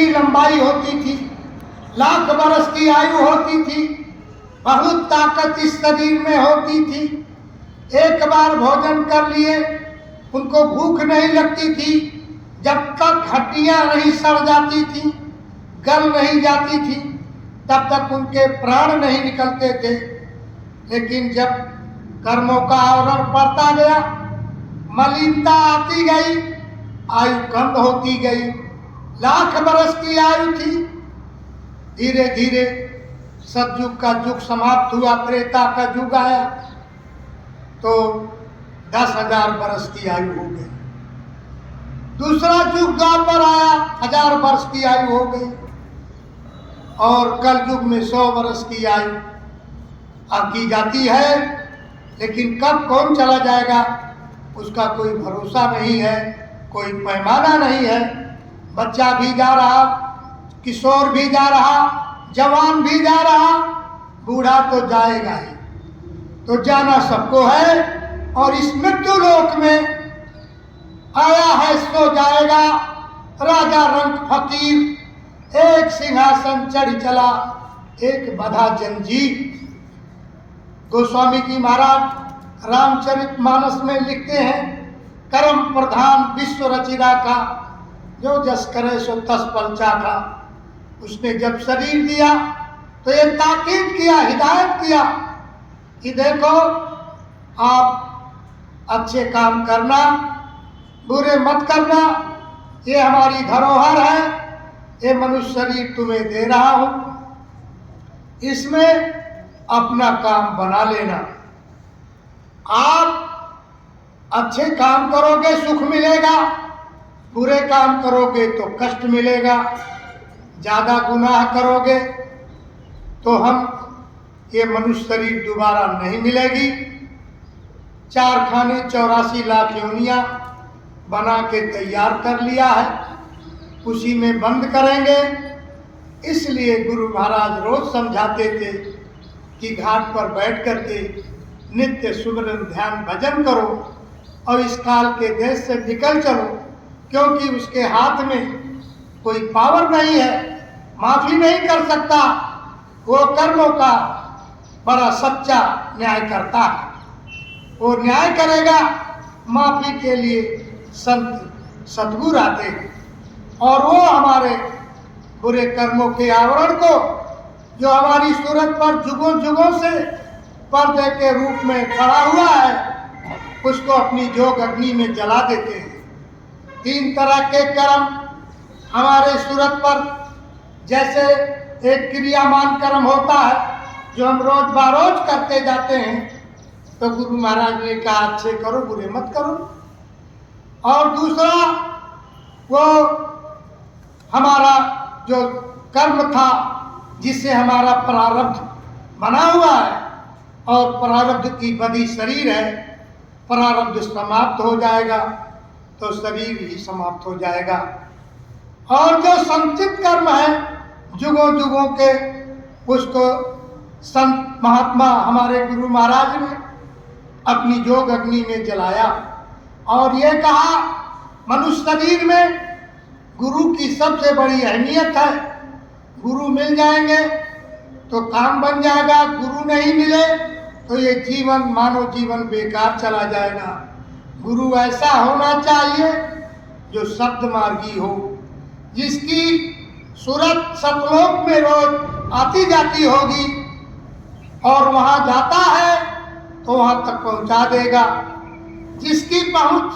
लंबाई होती थी, लाख बरस की आयु होती थी, बहुत ताकत इस शरीर में होती थी। एक बार भोजन कर लिए, उनको भूख नहीं लगती थी, जब तक हड्डियां नहीं सड़ जाती थी, गल नहीं जाती थी, तब तक उनके प्राण नहीं निकलते थे। लेकिन जब कर्मों का आवरण पड़ता गया, मलिनता आती गई, आयु कम होती गई। लाख बरस की आयु थी, धीरे धीरे सतयुग का युग समाप्त हुआ, त्रेता का युग आया तो 10,000 बरस की आयु हो गई। दूसरा युग द्वापर आया, 1000 वर्ष की आयु हो गई। और कल युग में 100 वर्ष की आयु की जाती है। लेकिन कब कौन चला जाएगा उसका कोई भरोसा नहीं है, कोई पैमाना नहीं है। बच्चा भी जा रहा, किशोर भी जा रहा, जवान भी जा रहा, बूढ़ा तो जाएगा ही। तो जाना सबको है, और इस मृत्यु लोक में आया है सो जाएगा। राजा रंग फकीर एक सिंहासन चढ़ चला, एक बधा जंजीर। गोस्वामी जी महाराज रामचरितमानस में लिखते हैं, कर्म प्रधान विश्व रचिरा का, जो जस करे सो तस पलचा था। उसने जब शरीर दिया तो ये ताकीद किया, हिदायत किया कि देखो आप अच्छे काम करना, बुरे मत करना, ये हमारी धरोहर है, ये मनुष्य शरीर तुम्हें दे रहा हूं, इसमें अपना काम बना लेना। आप अच्छे काम करोगे सुख मिलेगा, बुरे काम करोगे तो कष्ट मिलेगा। ज्यादा गुनाह करोगे तो हम ये मनुष्य शरीर दोबारा नहीं मिलेगी। 4 खाने 84 लाख योनियां बना के तैयार कर लिया है, उसी में बंद करेंगे। इसलिए गुरु महाराज रोज समझाते थे कि घाट पर बैठ करके नित्य सुमिरन ध्यान भजन करो और इस काल के देश से निकल चलो, क्योंकि उसके हाथ में कोई पावर नहीं है, माफी नहीं कर सकता। वो कर्मों का बड़ा सच्चा न्याय करता है, वो न्याय करेगा। माफी के लिए संत सद्गुरु आते हैं और वो हमारे बुरे कर्मों के आवरण को, जो हमारी सूरत पर जुगों जुगों से पर्दे के रूप में खड़ा हुआ है, उसको अपनी जोग अग्नि में जला देते हैं। 3 तरह के कर्म हमारे सूरत पर, जैसे एक क्रियामान कर्म होता है जो हम रोज बारोज करते जाते हैं, तो गुरु महाराज ने कहा अच्छे करो बुरे मत करो। और दूसरा वो हमारा जो कर्म था जिससे हमारा प्रारब्ध बना हुआ है, और प्रारब्ध की बदी शरीर है, प्रारब्ध समाप्त हो जाएगा तो शरीर ही समाप्त हो जाएगा। और जो संचित कर्म है जुगों जुगों के, उसको संत महात्मा हमारे गुरु महाराज ने अपनी जोग अग्नि में जलाया और ये कहा मनुष्य शरीर में गुरु की सबसे बड़ी अहमियत है। गुरु मिल जाएंगे तो काम बन जाएगा, गुरु नहीं मिले तो ये जीवन मानव जीवन बेकार चला जाएगा। गुरु ऐसा होना चाहिए जो शब्द मार्गी हो, जिसकी सूरत सतलोक में रोज आती जाती होगी और वहां जाता है तो वहां तक पहुंचा देगा। जिसकी पहुंच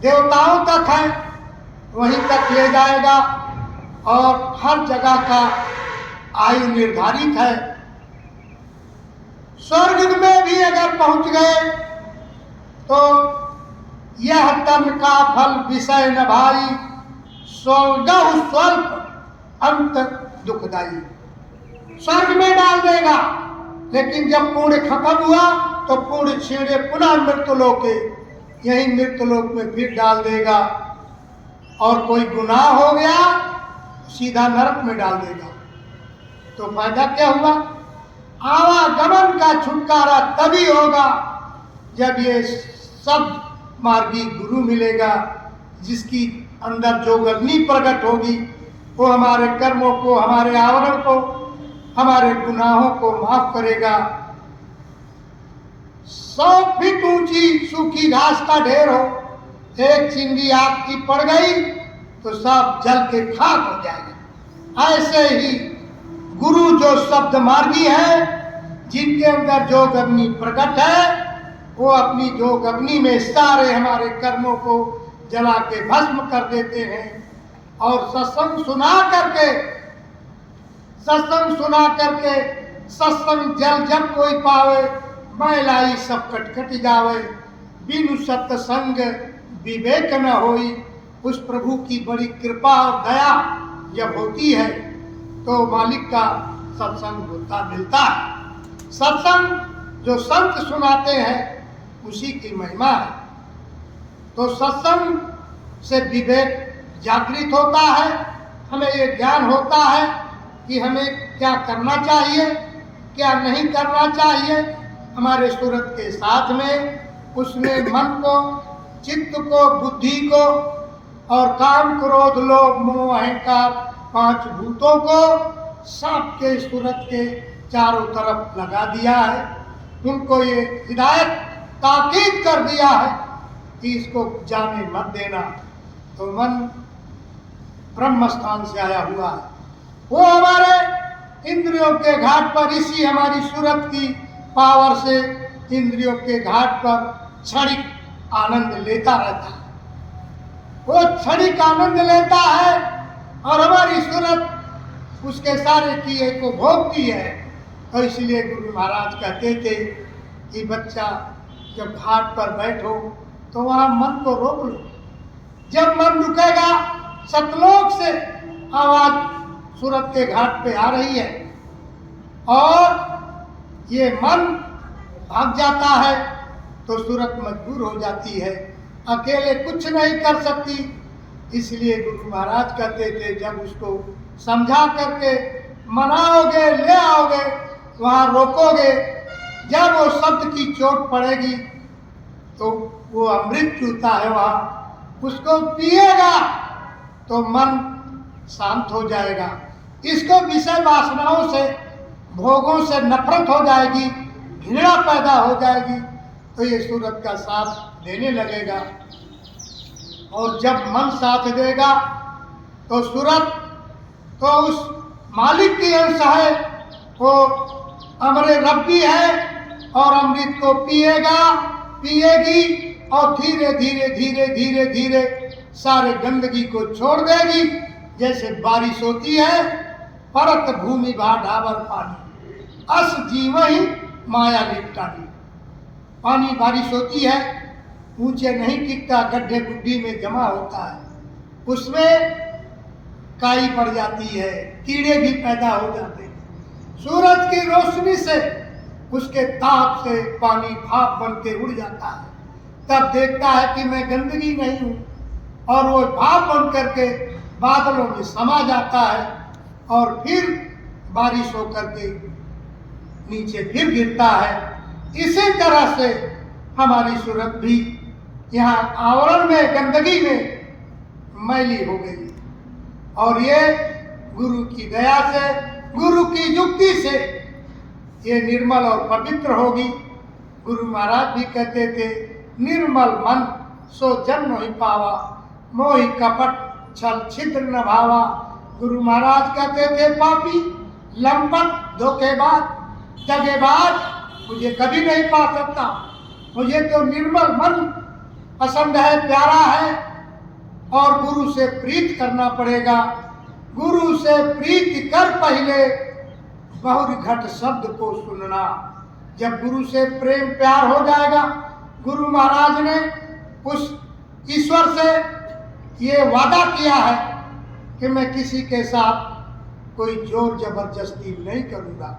देवताओं तक है वहीं तक ले जाएगा, और हर जगह का आयु निर्धारित है। स्वर्ग में भी अगर पहुंच गए तो यह तन का फल विषय न भाई, स्वर्ग स्वल्प अंत दुखदाई। स्वर्ग में डाल देगा, लेकिन जब पुण्य खत्म हुआ तो पुण्य छीणे पुनः मृत्युलोके, यही मृत्युलोक में फिर डाल देगा। और कोई गुनाह हो गया सीधा नरक में डाल देगा। तो फायदा क्या हुआ? आवागमन का छुटकारा तभी होगा जब ये सब मार्गी गुरु मिलेगा, जिसकी अंदर जो अग्नि प्रकट होगी वो हमारे कर्मों को, हमारे आवरण को, हमारे गुनाहों को माफ करेगा। 100 फीट ऊंची सूखी घास का ढेर हो, एक चिंदी आग की पड़ गई तो सब जल के खाक हो जाएगा। ऐसे ही गुरु जो शब्द मार्गी है, जिनके अंदर जोग अग्नि प्रकट है, वो अपनी जोग अग्नि में सारे हमारे कर्मों को जला के भस्म कर देते हैं। और सत्संग सुना करके सत्संग जल जब कोई पावे, मैलाई सब कटकट जावे। बिनु सत्संग विवेक न होई। उस प्रभु की बड़ी कृपा और दया जब होती है तो मालिक का सत्संग होता मिलता है। सत्संग जो संत सुनाते हैं उसी की महिमा है। तो सत्संग से विवेक जागृत होता है, हमें ये ज्ञान होता है कि हमें क्या करना चाहिए, क्या नहीं करना चाहिए। हमारे सूरत के साथ में उसने मन को, चित्त को, बुद्धि को और काम, क्रोध, लोभ, मोह, अहंकार 5 भूतों को सबके सूरत के चारों तरफ लगा दिया है। उनको ये हिदायत ताकीद कर दिया है कि इसको जाने मत देना। तो मन ब्रह्म स्थान से आया हुआ है, वो हमारे इंद्रियों के घाट पर इसी हमारी सूरत की पावर से इंद्रियों के घाट पर क्षणिक आनंद लेता रहता है। वो क्षणिक आनंद लेता है और हमारी सूरत उसके सारे किए को भोगती है। तो इसलिए गुरु महाराज कहते थे कि बच्चा जब घाट पर बैठो तो वहाँ मन को रोक लो। जब मन रुकेगा, सतलोक से आवाज सूरत के घाट पे आ रही है और ये मन भाग जाता है तो सूरत मजबूर हो जाती है, अकेले कुछ नहीं कर सकती। इसलिए गुरु महाराज कहते थे जब उसको समझा करके मनाओगे, ले आओगे, वहाँ रोकोगे, जब वो शब्द की चोट पड़ेगी तो वो अमृत चूता है वहाँ, उसको पिएगा तो मन शांत हो जाएगा। इसको विषय वासनाओं से, भोगों से नफरत हो जाएगी, घृणा पैदा हो जाएगी, तो ये सूरत का साथ देने लगेगा। और जब मन साथ देगा तो सूरत तो उस मालिक की अंश है, वो अमरे रब्बी है और अमृत को पिएगा, पिएगी और धीरे धीरे धीरे धीरे धीरे सारे गंदगी को छोड़ देगी। जैसे बारिश होती है, परत भूमि भा ढाबर पानी, अस जीव ही माया लिपटानी। पानी बारिश होती है, ऊंचे नहीं टिकता, गड्ढे गुड्ढी में जमा होता है, उसमें काई पड़ जाती है, कीड़े भी पैदा हो जाते हैं। सूरज की रोशनी से, उसके ताप से पानी भाप बन के उड़ जाता है। तब देखता है कि मैं गंदगी नहीं हूँ और वो भाप बन करके बादलों में समा जाता है और फिर बारिश होकर के नीचे फिर गिरता है। इसी तरह से हमारी सूरत भी यहाँ आवरण में, गंदगी में मैली हो गई और ये गुरु की दया से, गुरु की युक्ति से ये निर्मल और पवित्र होगी। गुरु महाराज भी कहते थे निर्मल मन सो जन्म ही पावा, मोहि कपट छल छिद्र न भावा। गुरु महाराज कहते थे पापी, लंपट, धोखेबाज, दगेबाज मुझे कभी नहीं पा सकता। मुझे तो निर्मल मन पसंद है, प्यारा है और गुरु से प्रीत करना पड़ेगा। गुरु से प्रीत कर पहले बहुघट शब्द को सुनना। जब गुरु से प्रेम प्यार हो जाएगा, गुरु महाराज ने उस ईश्वर से ये वादा किया है कि मैं किसी के साथ कोई जोर जबरदस्ती नहीं करूँगा।